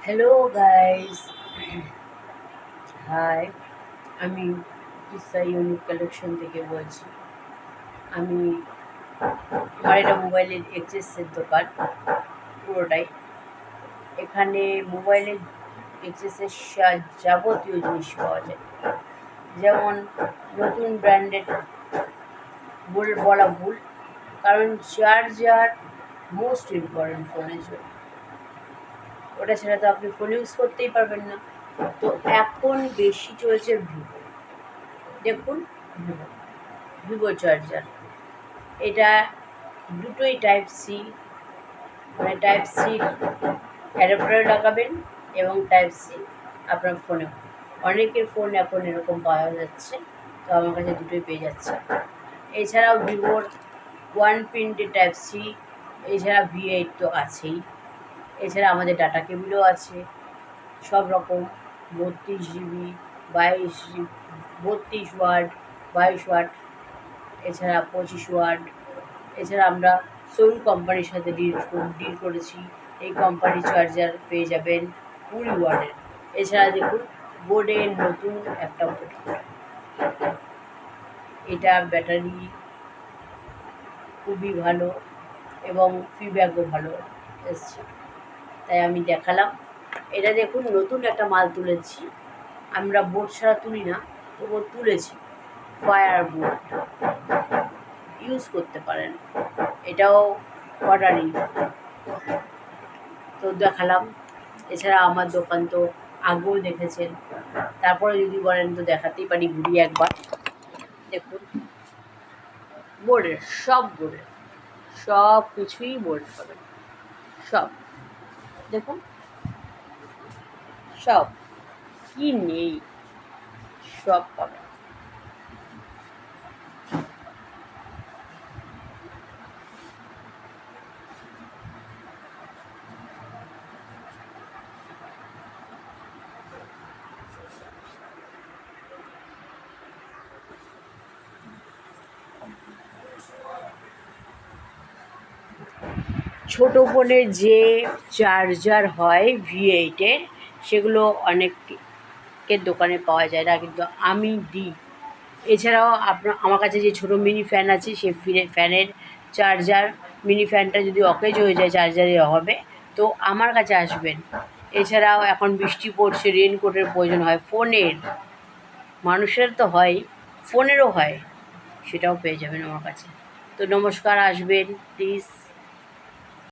Hello guys, high. আমি কিসা unique collection থেকে বলছি। আমি আমার এটা মোবাইলের এক্সেসের দোকান পুরোটাই। এখানে মোবাইলের এক্সেসের যাবতীয় জিনিস পাওয়া যায়, যেমন নতুন ব্র্যান্ডেড বলা ভুল, কারণ চার্জার মোস্ট ইম্পর্টেন্ট ফোনের জন্য। ওটা ছাড়া তো আপনি ফোন ইউজ করতেই পারবেন না। তো এখন বেশি চলছে ভিভো। দেখুন, ভিভো ভিভো চার্জার, এটা দুটোই টাইপ সি, মানে টাইপ সি অ্যাডাপ্টারে লাগাবেন এবং টাইপ সি আপনার ফোনে। অনেকের ফোন এখন এরকম পাওয়া যাচ্ছে, তো আমার কাছে দুটোই পেয়ে যাচ্ছে। এছাড়াও ভিভোর ওয়ান পিনটে টাইপ সি, এছাড়া V8 তো আছেই। এছাড়া আমাদের ডাটা কেবিলও আছে সব রকম, 32 GB, 32 ওয়াট, 22 ওয়াট, এছাড়া 25 ওয়াট। এছাড়া আমরা সোল কোম্পানির সাথে ডিল করেছি। এই কোম্পানির চার্জার পেয়ে যাবেন 20 ওয়াটের। এছাড়া দেখুন, বোর্ডের নতুন একটা বোর্ড, এটা ব্যাটারি খুবই ভালো এবং ফিডব্যাকও ভালো এসছে, তাই আমি দেখালাম। এটা দেখুন, নতুন একটা মাল তুলেছি। আমরা বোর্ড ছাড়া তুলি না, তবুও তুলেছি। ফায়ার বোর্ড ইউজ করতে পারেন, এটাও অর্ডারিং, তো দেখালাম। এছাড়া আমার দোকান তো আগেও দেখেছেন, তারপরে যদি বলেন তো দেখাতেই পারি, ঘুরিয়ে একবার দেখুন। বোর্ডের সব কিছুই বোর্ড পাবেন, সব দেখুন, সব কি নেই সব পাবেন। ছোটো ফোনের যে চার্জার হয় V8-এর, সেগুলো অনেকের দোকানে পাওয়া যায় না, কিন্তু আমি দিই। এছাড়াও আমার কাছে যে ছোটো মিনি ফ্যান আছে, সেই ফ্যানের চার্জার, মিনি ফ্যানটা যদি অকেজ হয়ে যায় চার্জারের অভাবে, তো আমার কাছে আসবেন। এছাড়াও এখন বৃষ্টি পড়ছে, রেনকোটের প্রয়োজন হয় ফোনের, মানুষের তো হয়, ফোনেরও হয়, সেটাও পেয়ে যাবেন আমার কাছে। তো নমস্কার, আসবেন প্লিজ।